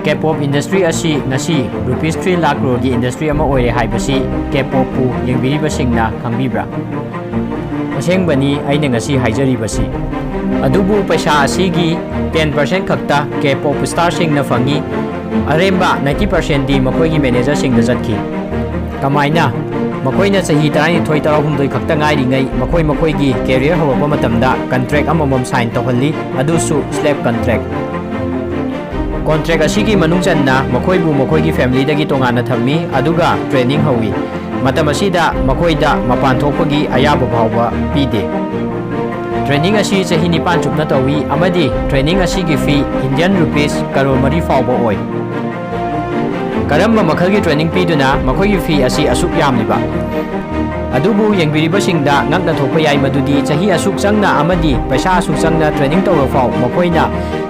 K-pop industry asi ngasi rupees 3 lakh crore gi industry ama oire haibasi K-pop pu yengbiribasingna khangbibra Asengbani aina ngasi haijaribasi adubu paisa asigi 10% khakta K-pop star singna fangi aremba 90% di makoi gi manager singna jatki kamaina makoina chahi 12 khakta ngairi ngai makoi gi career hawpa matamda contract amamam sign tawhalli adusu slab contract contract asigi manung channa makoibu makoigi family dagi tongana thammi aduga training hawi matam asida makoida mapan thokpagi ayaba bhawba pide training asi chahi 9 chupna tawi amadi training asigi fee Indian rupees crore 3 fawba oi karamba makhalgi training piduna makoigi fee asi asuk yamliba adubu yengbiribasingda ngakna thokpa yai madudi chahi asuk changna amadi paisa asuk changna training tawra faw makoina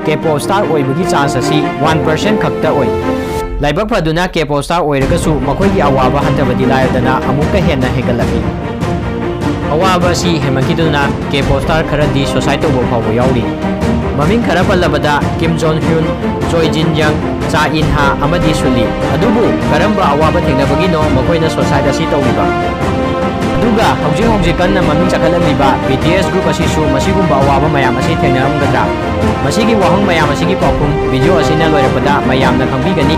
K-pop star oibagi chance asi 1% khakta oi laibak phaduna K-pop star oiragasu makoigi awaba hantabadi layadana amuka henna hegalaki awaba si hemakiduna K-pop star kharadi society bo phawo yauri maming khara pallabada Kim Jong Hyun Choi Jin Young Cha In Ha amadi suli adubu karamba awaba thengnabagi no makoina society asi tawriba aduga hauji kanna maming chakhalamiba BTS group asisu masigumba awaba mayam asi thengnaramgadra masigi wahang mayam asigi pakum video asina loirapada mayamna khangbigani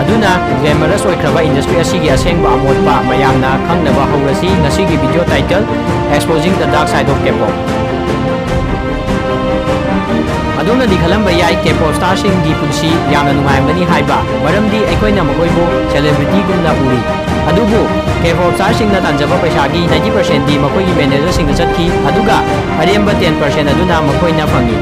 aduna glamorous oikraba industry asigi asengba amotpa mayamna khangnaba haurasi ngasigi video title exposing the dark side of K-pop aduna dikhalamba yai K-pop star sing gi punsi yamna nungaimani haiba maramdi aikoina makoibo celebrity gumna uri adubu K-pop star singna tanjaba paisagi 90% di makoigi manager singna chatki aduga aremba 10% aduna makoina fangi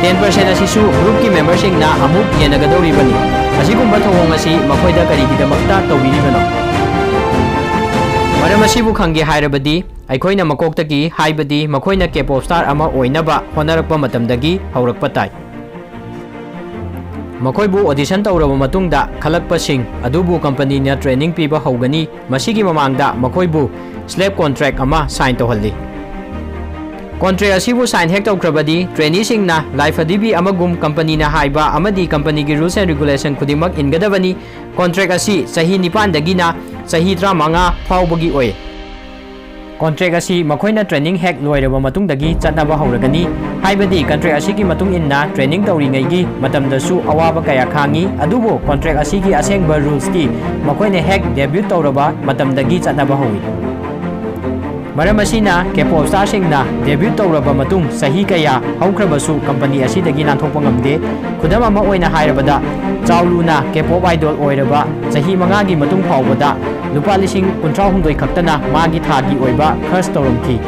10% asisu group ki member singna amuk yenagadoribani asigumba thawong asi makoida karigidamakta tawbiribano maram asibu khange hairabadi aikoina makoktagi haibadi makoina K-pop star ama oinaba honarakpa matamdagi haurakpa tai makoibu audition tawraba matungda khalakpa sing adubu company na training piba haugani masigi mamangda makoibu slab contract ama sign tawhalli contract asibu sign hek tawkrabadi trainee singna life adibi amagum company na haiba amadi company gi rules and regulation khudimak ingadabani contract asi sahi 9 dagina sahi 35 fawbagi oi contract asi makoina training hek loiraba matungdagi chatnaba hauragani haibadi contract asigi matung inna training tawringai gi matamdasu awaba kaya khangi adubo contract asigi asengba rules ki makoina hek debut tawraba matamdagi chatnaba hawi maram asina K-pop star singna debut tawraba matung sahi kaya haukrabasu company asidagi nanthokpa ngamde khudam ama oina hairabada chawluna K-pop idol oiraba sahi 5 gi matung phawbada lupa lising 36 khaktana magi thagi oiba first tawramki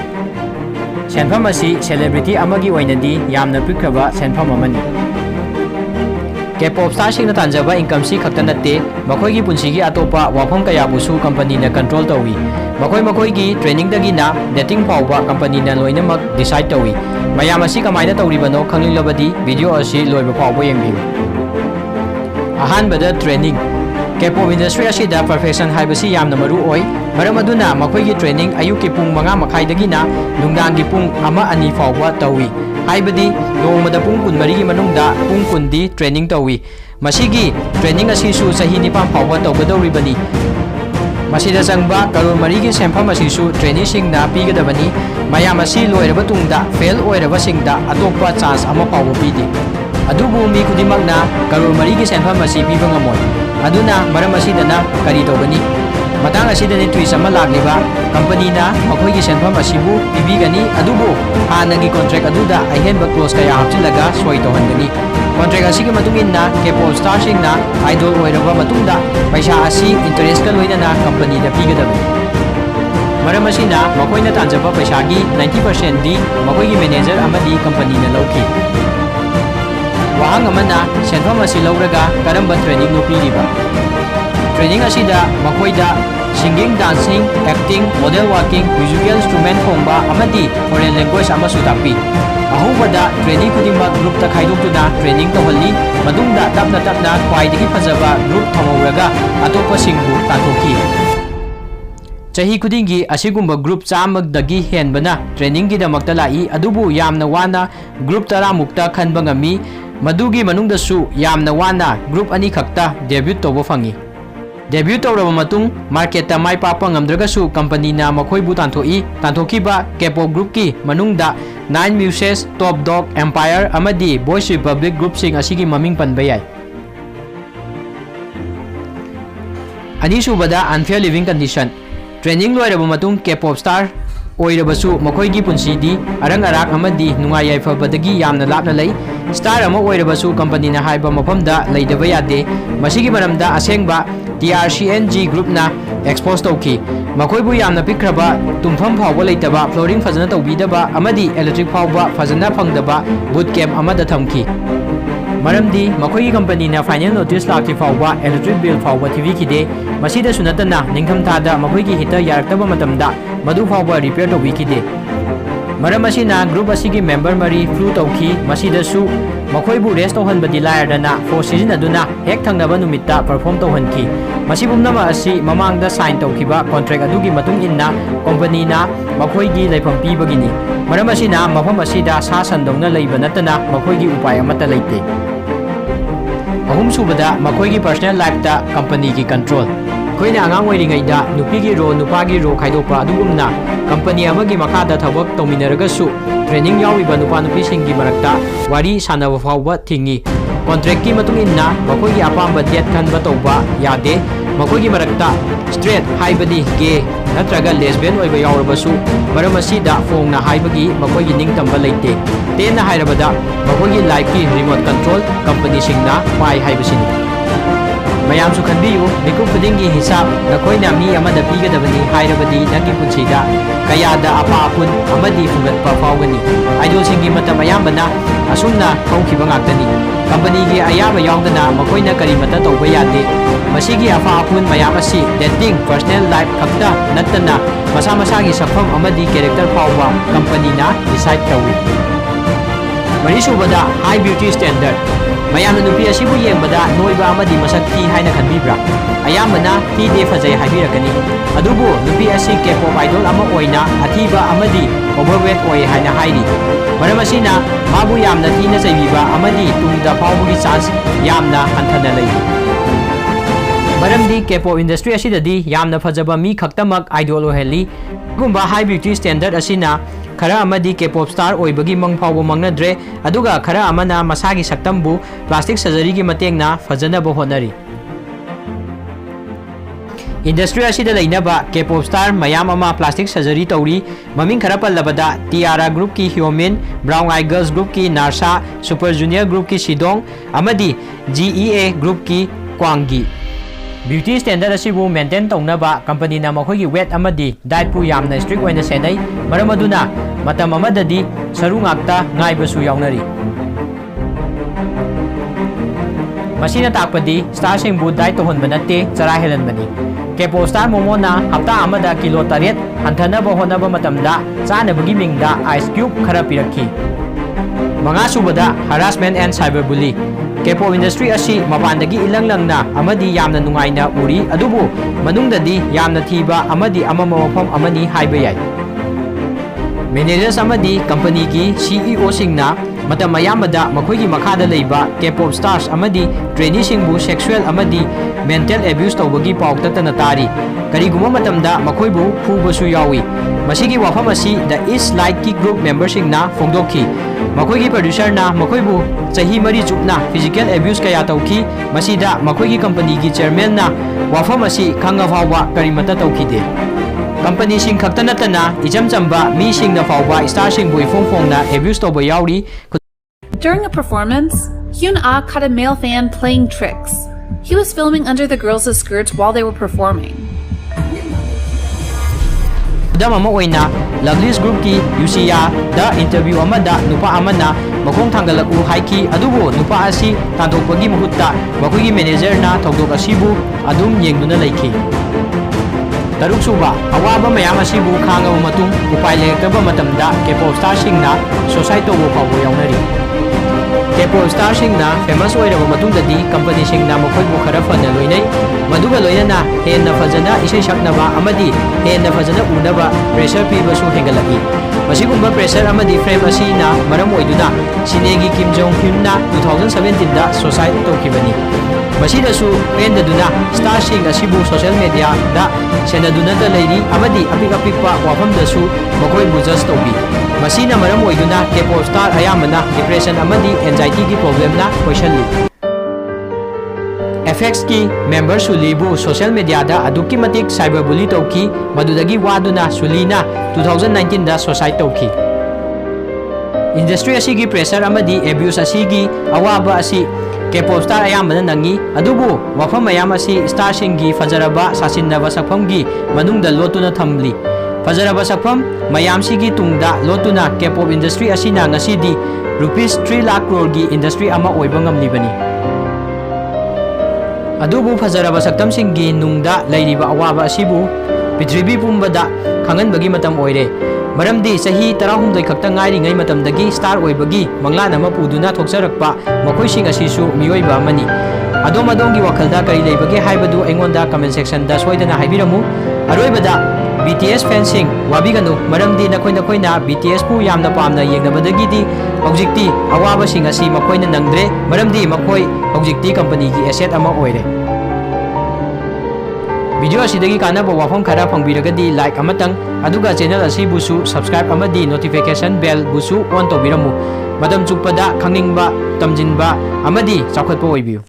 senfam asi celebrity amagi oinadi yamna pikraba senfam amani K-pop star singna tanjaba income si khaktanate makoigi punsigi atopa wafam kaya busu company na control tawi makoigi training dagi na dating phawba company na loinamak decide tawi mayam asi kamaina tawribano khanglilabadi video asi loiba phawba yengbiu ahanbada training K-pop industry asida perfection haibasi yamna maru oi maram aduna makoigi training ayuki pung 5 makhai dagina nungdangi pung 1-2 fawba tawi haibadi nongmada pung 13 gi manungda pung 10 di training tawi masigi training asisu sahi 9 fawba tawgadoribani masida sangba crore 3 gi senfam asisu training singna pigadabani mayam asi loiraba tungda fail oiraba singda atokpa chance ama fawba pidi adubu mi khudimakna crore 3 gi senfam asi piba ngamoi aduna maram asidana kari tawgani matang asidani twist ama lagliba company na makoigi senfam asibu pibigani adubu hanagi contract aduda ahenba close kaya hapchilaga soi tawhangani contract asigi matungin na K-pop star singna idol oiraba matungda paisa asi interest ka loina na company da pigadabani maram asina makoina tanjaba paisa gi 90% di makoigi manager amadi company na lauki wahang amana senfam asi lauraga karamba training no piriba training asida makoida singing dancing acting model walking musical instrument khongba amadi foreign language amasu takpi ahubada training kudima group ta khaidokuna training tawhalli madungda tapna khwaidagi phajaba group thamauraga atopa singbu tatokki chahi kudingi asigumba group chamagdagi henbana training gi damakta lai adubu yamna wana group 10 mukta khanba ngami Madugi manungdasu yamna wana group ani khakta debut tawba fangi. Debut tawraba matung market ta mai papa ngamdragasu company na makhoi bu tanthokiba K-pop group ki manungda Nine Muses, Top Dog, Empire amadi Boys Republic group sing asigi maming panba yai. Anisubada unfair living condition. Training loiraba matung K-pop star oirabasu makhoigi punsidi arang arak amadi nungai yaifabadagi yamna lapna lei. Star ama oirabasu company na haiba mafamda leidaba yade. Masigi maramda Asengba TRCNG group na expose tauki. Makoibu yamna pikraba tumfam phawba leitaba flooring fazana tawbidaba amadi electric phawba fazana phangdaba bootcamp amada thamki. Maramdi makoigi company na final notice lakti phawba electric bill phawba TV kide masida sunatana ningtham thada makoigi hita yaraktaba matamda madu phawba repair tawbi kide. Maram asina group asigi member mari flu tauki masidasu makoibu rest tawhanbadi lairdana for season aduna hek thangnaba numitta perform tawhanki. Masibumnama asi mamangda sign tawkiba contract adugi matung inna company na makoigi leifam pibagini. Maram asina mafam asida sa sandongna leiba natana makoigi upay amata leite. Ahum subada makoigi personal life ta company ki control. Koina angang oiringaida nupigi ro nupagi ro khaidopa adugumna company amagi makada thabak tawminaragasu training yawiba nupa nupi singi marakta wari sanaba fawba thingi. Contract ki matung inna makoigi apamba date khanba tawba yade. Makoigi marakta straight haibadi gay natraga lesbian oiba yaurabasu maram asida fongna haibagi makoigi ningtamba leite. Tena hairabada makoigi life ki remote control company singna pai haibasini. Mayam su khanbiyu mikum khudingi hisab nakoina mi amada pigadabani hairabadi nagi punsida kayada apa apun amadi fugatpa fawgani. Idol singi matam ayambana asumna kaukiba ngaktani. Company gi ayaba yaudana makoina kari mata tawba yade. Masigi afa apun mayam asi dating personal life khakta nattana masa masagi sakfam amadi character fawba company na decide tawi. Marisubada high beauty standard. Mayam nupi asibu yembada noiba amadi masak thi haina khanbibra. Ayambana thi de fazai haibirakani. Adubu nupi asi K-pop idol ama oina athiba amadi overweight oi haina hairi. Maram asina mabu yamna thina chaibiba amadi tungda fawbugi chance yamna hanthana lei. Maramdi K-pop industry asidadi yamna fajaba mi khaktamak idol oheli gumba high beauty standard asina khara amadi K-pop star oibagi mangphawbo mangnadre aduga khara amana masagi saktambu plastic surgery gi matengna fajanaba honari. Industry asida leinaba K-pop star mayam ama plastic surgery tawri maming khara pallabada Tiara group ki Hyomin, Brown Eye Girls group ki Narsa, Super Junior group ki Sidong amadi GEA group ki Kwangi. Beauty standard asibu maintain tawnaba company na makoigi weight amadi diet pu yamna strict oina senai maram aduna matam amadadi saru ngakta ngaibasu yawnari. Masina takpadi star singbu diet tohonba natte chara helanbani. K-pop star momo na hapta amada kilo 8 hanthanaba honaba matamda chanabagi mingda ice cube khara pirakhi. Manga subada harassment and cyberbully. K-pop industry asi mapandagi ilang-langna amadi yamna nungaina uri adubu manungdadi yamna thiba amadi amama mafam amani haiba yai. Managers amadi company ki CEO singna matam ayamada makoigi makhada leiba K-pop stars amadi trainee singbu sexual amadi mental abuse tawbagi pauktatana tari. Kariguma matamda makoibu phubasu yawi. Masigi wafam asi the East Light ki group member singna phongdokhi. Makoigi producer na makoibu chahi mari chupna physical abuse kaya tawki masida makoigi company ki chairman na wafam asi khanga phawba karimata tawkide. Company sing khakta natana ijam chamba mi sing na phawba star sing bui phongphong na abuse tawba yauri. During a performance, Hyun-ah caught a male fan playing tricks. He was filming under the girls' skirts while they were performing. Dama mo oina Lovely's group ki Yusiya the interview amada nupa amana makong thanggalaku haiki adubo nupa asi tandokpagi mahutta makoigi manager na thogdok asibu adum yengduna leikhi. Taruk suba awaba mayam asibu khangaba matung upai lektaba matamda K-pop star singna society wo phawbo yawnari. K-pop star singna famous oiraba matungdadi company singna makoibu khara fana loinai maduga loinana henna fajana isai saknaba amadi henna fajana unaba pressure pibasu hengalaki. Masigumba pressure amadi frame asina maram oiduna Sinegi Kim Jong Hyunna 2017 da suicide tawkibani. Masidasu pendaduna starsing asibu social media da senaduna da leiri amadi apik-apikpa wafamdasu makoy bujas tawbi. Masina maram oiduna K-pop star ayamana depression amadi anxiety gi problem na koisalli. FX ki member Sulibu social media da aduki matik cyberbully tawki madudagi waduna Sulina 2019 da suicide tawki. Industry asigi pressure amadi abuse asigi awaba asi K-pop star ayamana nangi adubu wafam ayam asi star singi fajaraba sasinaba sakpamgi manungda lotuna thamli. Fajaraba sakpam mayam sigi tungda lotuna K-pop industry asina ngasidi rupees 3 lakh crore gi industry ama oiba ngamlibani. Adubu fajaraba saktam singi nungda lairiba awaba asibu Pitribi pumbada khanganbagi matam oire. Maramdi sahi tarahumdai khakta ngairi ngai matamdagi star oibagi manglana mapuduna thoksarakpa makhoi sing asisu miyoiba amani. Adom adongi wakhalda kari leibagi haibadu aingonda comment section da soidana haibiramu. Aroibada BTS fansing wabiganu maramdi nakoina BTS pu yamna pamna yengnabadagidi hojikti awaba sing asi makoina nangdre maramdi makoi hojikti company gi asset ama oire. Video asidagi kanaba wafam khara pangbiragadi like amatang aduga channel asi busu subscribe amadi notification bell busu on tobiramu madam chukpada khangingba tamjinba amadi chakhatpa oibiu.